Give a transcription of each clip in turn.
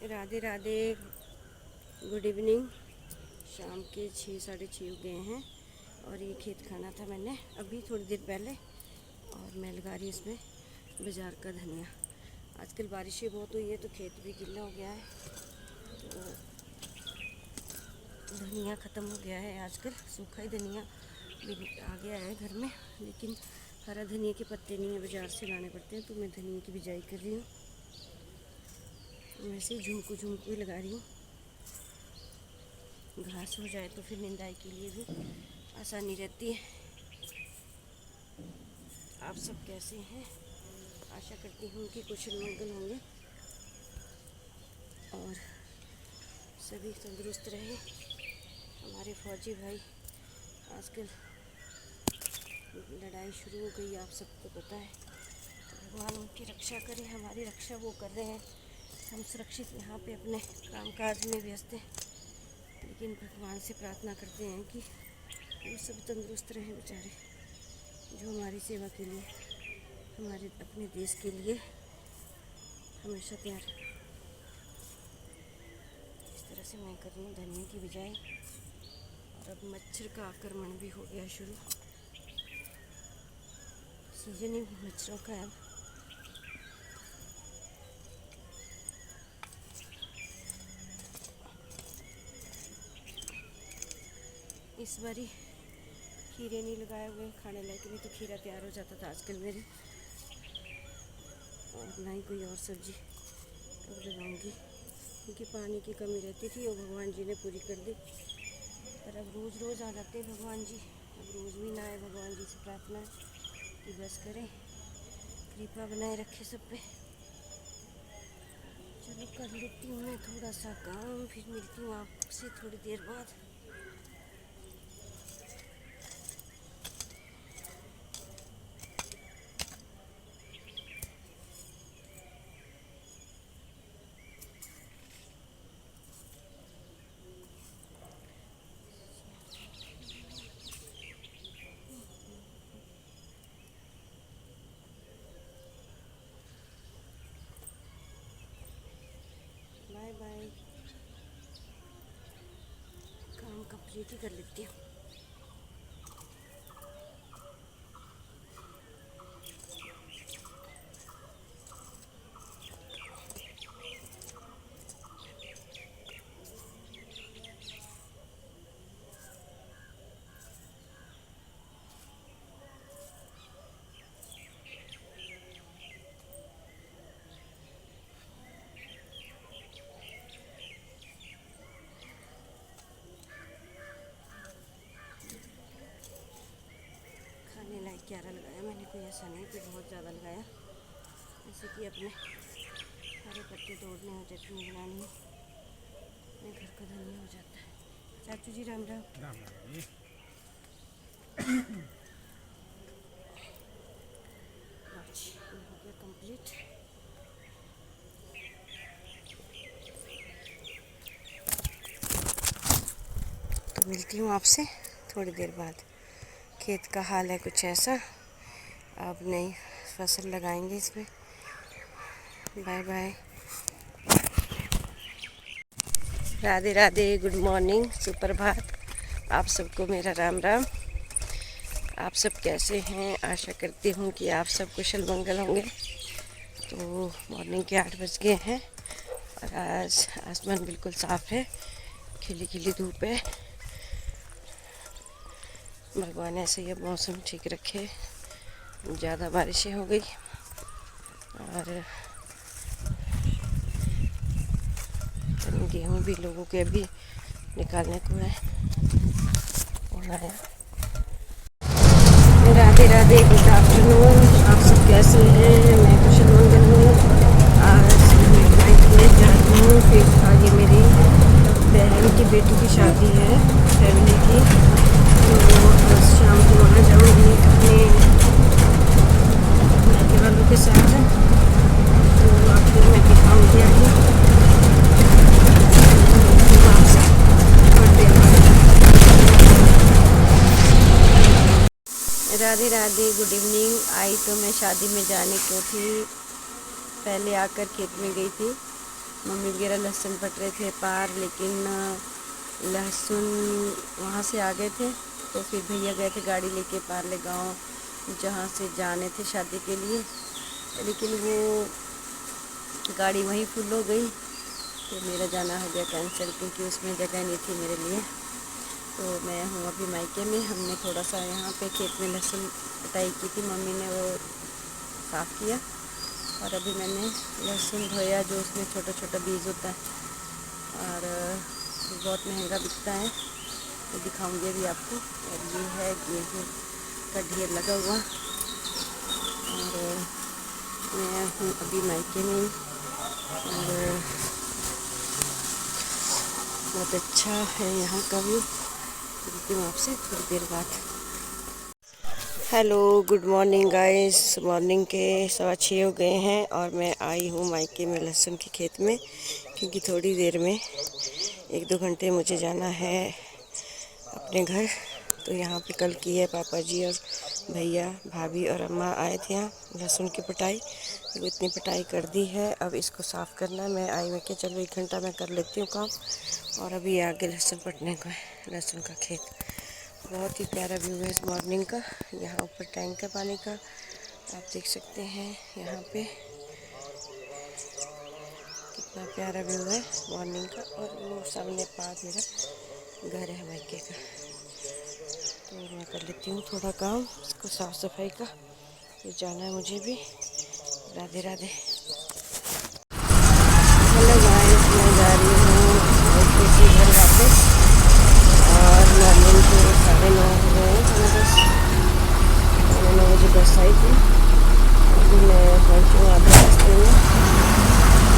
Radhe Radhe, good evening. शाम के 6 साढ़े 6 हो गए हैं और ये खेत खाना था मैंने अभी थोड़ी देर पहले। और मैं लगा रही इसमें बाज़ार का धनिया। आजकल बारिशें बहुत हुई है तो खेत भी गीला हो गया है, तो धनिया ख़त्म हो गया है। आजकल सूखा ही धनिया भी आ गया है घर में, लेकिन हरा धनिया के पत्ते नहीं है, बाज़ार से लाने पड़ते हैं। तो मैं धनिया की बिजाई कर रही हूँ। वैसे ही झुमकू ही लगा रही हूँ, घास हो जाए तो फिर निंदाई के लिए भी आसानी रहती है। आप सब कैसे हैं? आशा करती हूँ कि कुशल मंगल होंगे और सभी तंदुरुस्त रहे। हमारे फौजी भाई आजकल लड़ाई शुरू हो गई, आप सबको पता है। तो भगवान उनकी रक्षा करे, हमारी रक्षा वो कर रहे हैं। हम सुरक्षित यहाँ पे अपने कामकाज में व्यस्त हैं, लेकिन भगवान से प्रार्थना करते हैं कि वो सब तंदुरुस्त रहें बेचारे, जो हमारी सेवा के लिए, हमारे अपने देश के लिए हमेशा तैयार। इस तरह से मैं कर रही हूँ धनिया की बिजाई। और अब मच्छर का आक्रमण भी हो गया शुरू। सीजन ही मच्छरों का है। इस बारी खीरे नहीं लगाए हुए खाने लायक, नहीं तो खीरा तैयार हो जाता था आजकल मेरे। और ना ही कोई और सब्जी अब लगाऊंगी, क्योंकि पानी की कमी रहती थी, वो भगवान जी ने पूरी कर दी। पर अब रोज़ रोज़ आ जाते भगवान जी, अब रोज़ भी ना आए। भगवान जी से प्रार्थना है कि बस करें, कृपा बनाए रखे सब पे। चलो कर लेती हूँ मैं थोड़ा सा काम, फिर मिलती हूँ आपसे थोड़ी देर बाद। बाय बाय, काम कंप्लीट ही कर लेती हूँ। खाने लायक क्यारा लगाया मैंने, कोई ऐसा नहीं कि बहुत ज़्यादा लगाया। जैसे कि अपने हरे पत्ते तोड़ने हो, चटनी बनानी हो, अपने घर का धनिया हो जाता है। चाचू जी राम राम। राम राम जी। अच्छा, ये हो गया कंप्लीट। तो मिलती हूँ आपसे थोड़ी देर बाद। खेत का हाल है कुछ ऐसा, अब नई फसल लगाएंगे इसमें। Bye bye, Radhe Radhe, good morning, सुप्रभात। आप सबको मेरा राम राम। आप सब कैसे हैं? आशा करती हूँ कि आप सब कुशल मंगल होंगे। तो मॉर्निंग के 8 बज गए हैं और आज आसमान बिल्कुल साफ़ है, खिली खिली धूप है। भगवान ऐसे ही अब मौसम ठीक रखे। ज़्यादा बारिशें हो गई और गेहूँ भी लोगों के अभी निकालने को है। और आया राधे राधे, गुड आफ्टरनून। आप सब कैसे हैं? मैं कुशल मंगल हूँ। आज मैं नाइट में जा रही हूँ, फिर आगे मेरी बहन की बेटी की शादी है फैमिली की, तो बस शाम को वहाँ जाऊँगी अपने लड़के वालों के साथ। तो आपको मैं दिखाऊँगी आगे। Radhe Radhe, good evening. आई तो मैं शादी में जाने को थी, पहले आकर खेत में गई थी, मम्मी वगैरह लहसुन पट रहे थे पार, लेकिन लहसुन वहाँ से आ गए थे, तो फिर भैया गए थे गाड़ी लेके पार्ले गांव, जहाँ से जाने थे शादी के लिए, लेकिन वो गाड़ी वहीं फुल हो गई, तो मेरा जाना हो गया कैंसिल, क्योंकि उसमें जगह नहीं थी मेरे लिए। तो मैं हूँ अभी मायके में। हमने थोड़ा सा यहाँ पे खेत में लहसुन कटाई की थी, मम्मी ने वो साफ़ किया, और अभी मैंने लहसुन धोया, जो उसमें छोटा छोटा बीज होता है, और बहुत महंगा बिकता है, तो दिखाऊंगी अभी आपको। और ये है गेहूँ का ढेर लगा हुआ, और मैं हूँ अभी मायके में, और बहुत अच्छा है यहाँ का व्यू। मिलती हूँ आपसे थोड़ी देर बाद। Hello, good morning guys. Morning के 6:15 हो गए हैं, और मैं आई हूँ मायके में लहसुन के खेत में, क्योंकि थोड़ी देर में 1-2 घंटे मुझे जाना है अपने घर। तो यहाँ पे कल की है, पापा जी और भैया भाभी और अम्मा आए थे यहाँ लहसुन की पिटाई, तो इतनी पिटाई कर दी है। अब इसको साफ़ करना है। मैं आई, मैं क्या चलो 1 घंटा मैं कर लेती हूँ काम, और अभी आगे लहसुन पटने का है, लहसुन का खेत। बहुत ही प्यारा व्यू है इस मॉर्निंग का। यहाँ ऊपर टैंक है पानी का, आप देख सकते हैं यहाँ पे कितना प्यारा व्यू है मॉर्निंग का। और वो सामने पास मेरा घर है मायके का, तो मैं कर लेती हूँ थोड़ा काम इसको साफ़ सफाई का, फिर जाना है मुझे भी। राधे राधे। हेलो गाइस, मैं जा रही हूँ किसी घर वापस, और मॉर्निंग के 9:30 हो गए हैं, 9:30 बजे बस आई थी। अभी मैं पहुँची हूँ आधे रास्ते में,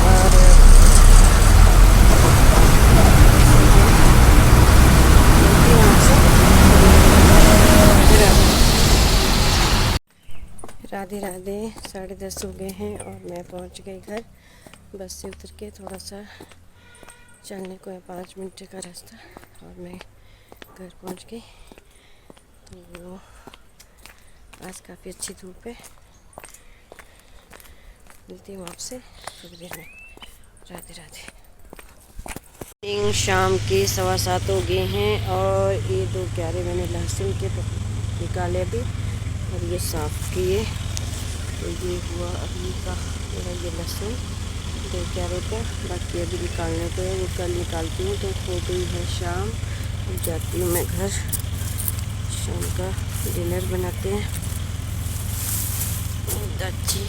और राधे राधे। 10:30 हो गए हैं, और मैं पहुंच गई घर। बस से उतर के थोड़ा सा चलने को है, 5 मिनट का रास्ता, और मैं घर पहुंच गई। तो आज काफ़ी अच्छी धूप है। मिलती हूँ आपसे थोड़ी देर में। राधे राधे। शाम के 7:15 हो गए हैं, और ये 2 क्यारे मैंने लहसुन के निकाले अभी, और ये साफ़ किए। तो ये हुआ अभी का मेरा ये लहसुन 2 क्यारे का, बाकी अभी निकालने को है, वो कल निकालती हूँ। तो हो गई है शाम, जाती हूँ मैं घर। शाम का डिनर बनाते हैं। दाची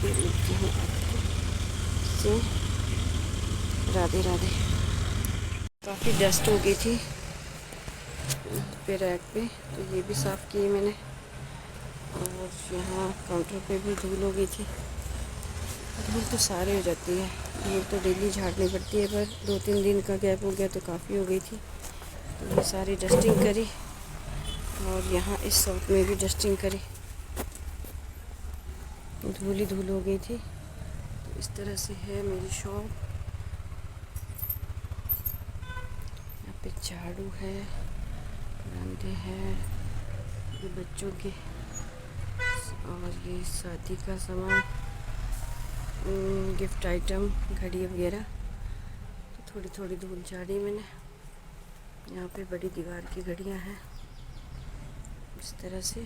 मिलती हूँ आपको से। राधे राधे। काफ़ी डस्ट हो गई थी पे रैक पे, तो ये भी साफ़ किए मैंने, और यहाँ काउंटर पे भी धूल हो गई थी। धूल तो सारे हो जाती है, धूल तो डेली झाड़नी पड़ती है, पर 2-3 दिन का गैप हो गया तो काफ़ी हो गई थी। तो ये सारी डस्टिंग करी, और यहाँ इस शॉप में भी डस्टिंग करी, धूल ही धूल हो गई थी। तो इस तरह से है मेरी शॉप। यहाँ पे झाड़ू है, बरामदे हैं, ये बच्चों के, और ये शादी का सामान, गिफ्ट आइटम, घड़ी वगैरह। तो थोड़ी थोड़ी धूल झाड़ी मैंने। यहाँ पे बड़ी दीवार की घड़ियाँ हैं इस तरह से,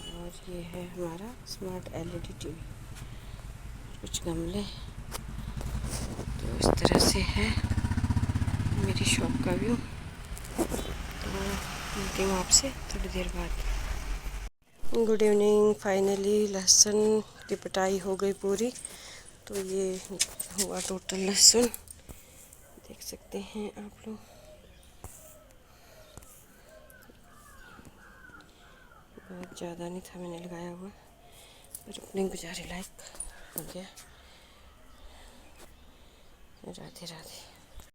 और ये है हमारा स्मार्ट LED टीवी, कुछ गमले। तो इस तरह से है मेरी शॉप का व्यू। तो मिलती हूँ आपसे थोड़ी देर बाद। Good evening. फाइनली लहसुन की पिटाई हो गई पूरी। तो ये हुआ टोटल लहसुन, देख सकते हैं आप लोग। बहुत ज़्यादा नहीं था मैंने लगाया हुआ, पर अपने गुजारे लायक हो गया। राधे राधे।